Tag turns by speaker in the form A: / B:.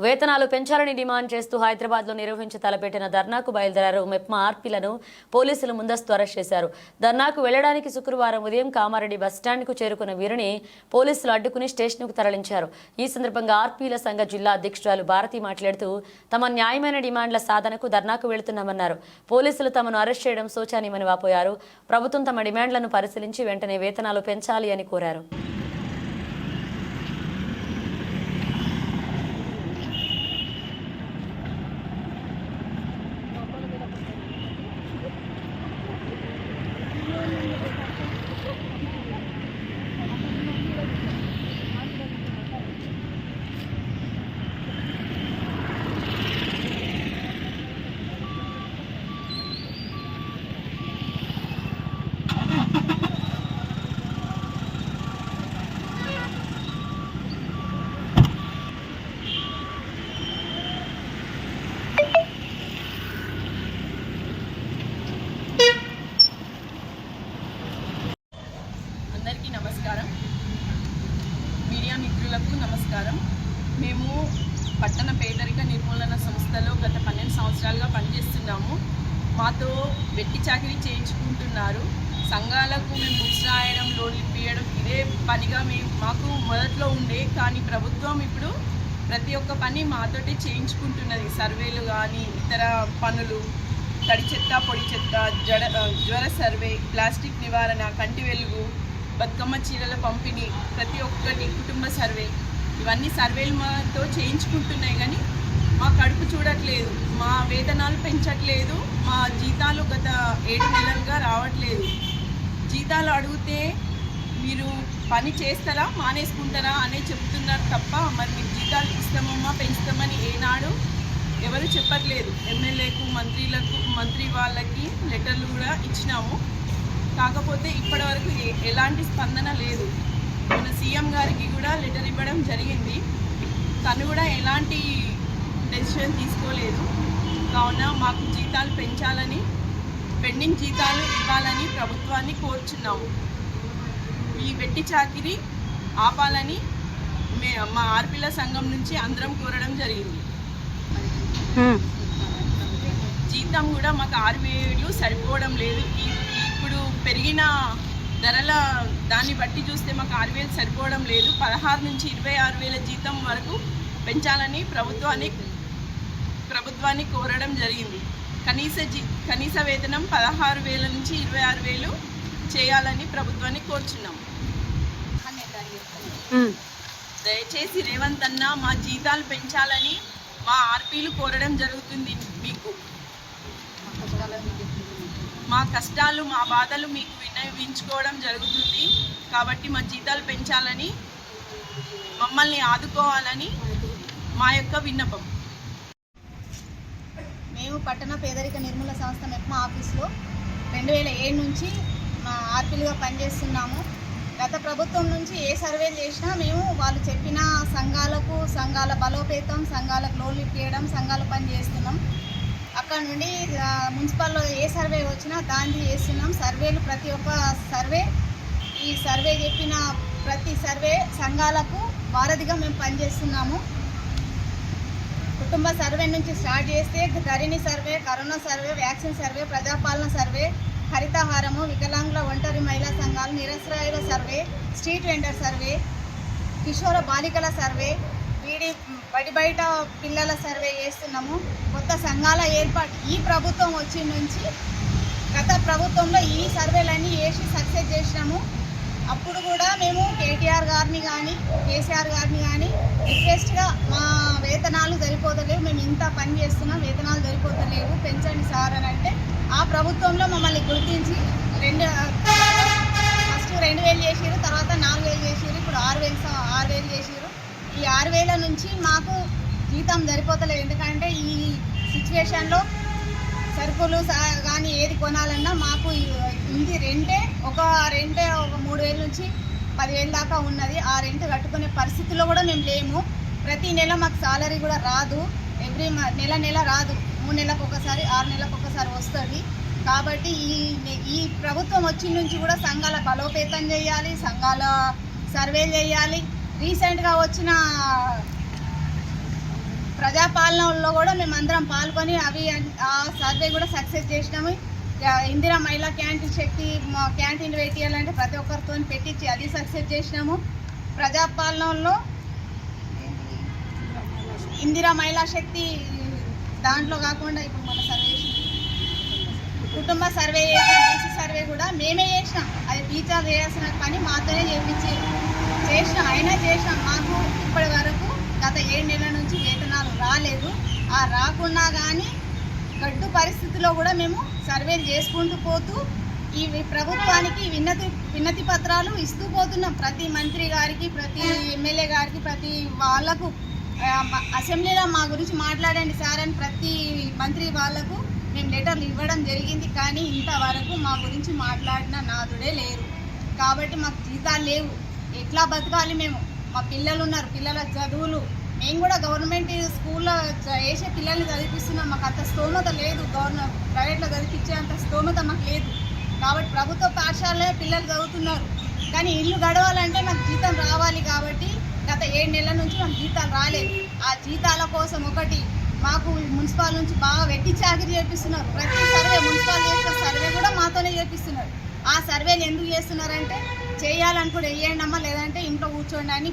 A: వేతనాలు పెంచాలని డిమాండ్ చేస్తూ హైదరాబాద్లో నిర్వహించి తలపెట్టిన ధర్నాకు బయలుదేరారు మెప్మా ఆర్పీలను పోలీసులు ముందస్తు అరెస్ట్ చేశారు. ధర్నాకు వెళ్లడానికి శుక్రవారం ఉదయం కామారెడ్డి బస్టాండ్కు చేరుకున్న వీరిని పోలీసులు అడ్డుకుని స్టేషన్కు తరలించారు. ఈ సందర్భంగా ఆర్పీల సంఘ జిల్లా అధ్యక్షురాలు భారతి మాట్లాడుతూ తమ న్యాయమైన డిమాండ్ల సాధనకు ధర్నాకు వెళుతున్నామన్నారు. పోలీసులు తమను అరెస్ట్ చేయడం శోచనీయమని వాపోయారు. ప్రభుత్వం తమ డిమాండ్లను పరిశీలించి వెంటనే వేతనాలు పెంచాలి అని కోరారు.
B: అందరికీ నమస్కారం. మీడియా మిత్రులకు నమస్కారం. మేము పట్టణ పేదరిక నిర్మూలన సంస్థలో గత 12 సంవత్సరాలుగా పనిచేస్తున్నాము. మాతో వెట్టి చాకిరీ చేయించుకుంటున్నారు. సంఘాలకు మేము బుక్స్ రాయడం, లోన్లు ఇప్పించడం ఇదే పనిగా మాకు మొదట్లో ఉండే, కానీ ప్రభుత్వం ఇప్పుడు ప్రతి ఒక్క పని మాతోటి చేయించుకుంటున్నది. సర్వేలు కానీ ఇతర పనులు, తడి చెత్త, పొడి చెత్త, జ్వర సర్వే, ప్లాస్టిక్ నివారణ, కంటి వెలుగు, బతుకమ్మ చీరల పంపిణీ, ప్రతి ఒక్కటి కుటుంబ సర్వే, ఇవన్నీ సర్వేలు మాతో చేయించుకుంటున్నాయి. కానీ మా కడుపు చూడట్లేదు, మా వేతనాలు పెంచట్లేదు, మా జీతాలు గత 7 నెలలుగా రావట్లేదు. జీతాలు అడిగితే మీరు పని చేస్తారా మానేసుకుంటారా అనే చెప్తున్నారు తప్ప మరి మీకు జీతాలు ఇస్తామమ్మా పెంచుతామని ఏనాడు ఎవరు చెప్పట్లేదు. ఎమ్మెల్యేకు, మంత్రి వాళ్ళకి లెటర్లు కూడా ఇచ్చినాము. కాకపోతే ఇప్పటివరకు ఎలాంటి స్పందన లేదు. మన సీఎం గారికి కూడా లెటర్ ఇవ్వడం జరిగింది. తను కూడా ఎలాంటి డెసిషన్ తీసుకోలేదు. కావున మాకు జీతాలు పెంచాలని, పెండింగ్ జీతాలు ఇవ్వాలని ప్రభుత్వాన్ని కోరుచున్నాము. ఈ వెట్టి చాకిరీ ఆపాలని మా ఆర్పీల సంఘం నుంచి అందరం కోరడం జరిగింది. జీతం కూడా మాకు 6,000 సరిపోవడం లేదు. ఇప్పుడు పెరిగిన ధరల దాన్ని బట్టి చూస్తే మాకు 6,000 సరిపోవడం లేదు. 16 నుంచి 26,000 జీతం వరకు పెంచాలని ప్రభుత్వాన్ని కోరడం జరిగింది. కనీస వేతనం 16,000 నుంచి 26,000 చేయాలని ప్రభుత్వాన్ని కోరుచున్నాము. దయచేసి రేవంత్ అన్న మా జీతాలు పెంచాలని మా ఆర్పీలు కోరడం జరుగుతుంది. మీకు మా కష్టాలు, మా బాధలు మీకు విన్నవించుకోవడం జరుగుతుంది. కాబట్టి మా జీతాలు పెంచాలని, మమ్మల్ని ఆదుకోవాలని మా యొక్క విన్నపం.
C: మేము పట్టణ పేదరిక నిర్మూలన సంస్థ మెప్మా ఆఫీస్లో 2007 నుంచి మా ఆర్పీలుగా పనిచేస్తున్నాము. గత ప్రభుత్వం నుంచి ఏ సర్వేలు చేసినా మేము వాళ్ళు చెప్పిన సంఘాల బలోపేతం, సంఘాలకు లోన్లు ఇప్పించడం, సంఘాల పని చేస్తున్నాం. అక్కడ నుండి మున్సిపల్లో ఏ సర్వే వచ్చినా దాన్ని చేస్తున్నాం. సర్వేలు ప్రతి ఒక్క సర్వే, ఈ సర్వే చెప్పిన ప్రతి సర్వే సంఘాలకు వారధిగా మేము పనిచేస్తున్నాము. కుటుంబ సర్వే నుంచి స్టార్ట్ చేస్తే Dharani survey, corona survey, vaccine survey, Prajapalana survey, హరితహారము, వికలాంగుల ఒంటరి మహిళా సంఘాలు, నిరసరాయుల సర్వే, స్ట్రీట్ వెండర్ సర్వే, కిషోర బాలికల సర్వే, బడి బయట పిల్లల సర్వే చేస్తున్నాము. కొత్త సంఘాల ఏర్పాటు ఈ ప్రభుత్వం వచ్చి నుంచి గత ప్రభుత్వంలో ఈ సర్వేలన్నీ వేసి సక్సెస్ చేసినాము. అప్పుడు కూడా మేము కేటీఆర్ గారిని కానీ కేసీఆర్ గారిని కానీ రిక్వెస్ట్గా మా వేతనాలు సరిపోతలేవు, మేము ఇంత పని చేస్తున్నాం, వేతనాలు సరిపోతలేవు, పెంచండి సార్ అని అంటే ఆ ప్రభుత్వంలో మమ్మల్ని గుర్తించి ఫస్ట్ 2,000 చేసారు, తర్వాత 4,000 చేసారు, ఇప్పుడు 6,000 చేసారు. ఈ 6,000 నుంచి మాకు జీతం సరిపోతలేదు. ఎందుకంటే ఈ సిచ్యువేషన్లో సరుకులు కానీ ఏది కొనాలన్నా మాకు ఇది రెంటే ఒక 3,000 నుంచి 10,000 దాకా ఉన్నది. ఆ రెంట్ కట్టుకునే పరిస్థితిలో కూడా మేము లేము. ప్రతి నెల మాకు సాలరీ కూడా రాదు, నెల రాదు. 3 నెలలకు ఒకసారి, 6 నెలలకు ఒకసారి వస్తుంది. కాబట్టి ఈ ప్రభుత్వం వచ్చి నుంచి కూడా సంఘాల బలోపేతం చేయాలి, సంఘాల సర్వేలు చేయాలి. రీసెంట్గా వచ్చిన ప్రజాపాలనలో కూడా మేము అందరం పాల్గొని ఆ సర్వే కూడా సక్సెస్ చేసినాము. ఇందిరా మహిళా క్యాంటీన్ శక్తి క్యాంటీన్ పెట్టియాలంటే ప్రతి ఒక్కరితో పెట్టించి అది సక్సెస్ చేసినాము. ప్రజాపాలనలో ఇందిరా మహిళా శక్తి దాంట్లో కాకుండా ఇప్పుడు మన సర్వే కుటుంబ సర్వే చేసిన సర్వే కూడా మేమే చేసినాం. అది టీచర్ చేయాల్సిన పని మాతోనే చేసినాం. అయినా చేసినాం. మాకు ఇప్పటి వరకు గత 7 నెలల నుంచి వేతనాలు రాలేదు. ఆ రాకున్నా కానీ గడ్డు పరిస్థితిలో కూడా మేము సర్వేలు చేసుకుంటూ పోతూ ఈ ప్రభుత్వానికి విన్నతి పత్రాలు ఇస్తూ పోతున్నాం. ప్రతి మంత్రి గారికి, ప్రతి ఎమ్మెల్యే గారికి, ప్రతి వాళ్ళకు అసెంబ్లీలో మా గురించి మాట్లాడండి సార్ అని ప్రతి మంత్రి వాళ్లకు మేము లెటర్లు ఇవ్వడం జరిగింది. కానీ ఇంతవరకు మా గురించి మాట్లాడిన నాదుడే లేరు. కాబట్టి మాకు జీతాలు లేవు. ఎట్లా బతకాలి మేము? మా పిల్లలు ఉన్నారు, పిల్లల చదువులు. మేము కూడా గవర్నమెంట్ స్కూల్లో వేసే పిల్లల్ని చదివిస్తున్నాం. మాకు అంత స్తోమత లేదు. ప్రైవేట్లో చదివించే అంత స్తోమత మాకు లేదు. కాబట్టి ప్రభుత్వ పాఠశాలలో పిల్లలు చదువుతున్నారు. కానీ ఇల్లు గడవాలంటే నాకు జీతం రావాలి. కాబట్టి గత 7 నెలల నుంచి మాకు జీతాలు రాలేదు. ఆ జీతాల కోసం ఒకటి మాకు మున్సిపల్ నుంచి బాగా వెట్టి చాకరీ చేపిస్తున్నారు. ప్రతి సర్వే మున్సిపల్ చేసిన సర్వే కూడా మాతోనే చేపిస్తున్నారు. ఆ సర్వేలు ఎందుకు చేస్తున్నారంటే చేయాలని కూడా వేయండి అమ్మా, లేదంటే ఇంట్లో కూర్చోండి అని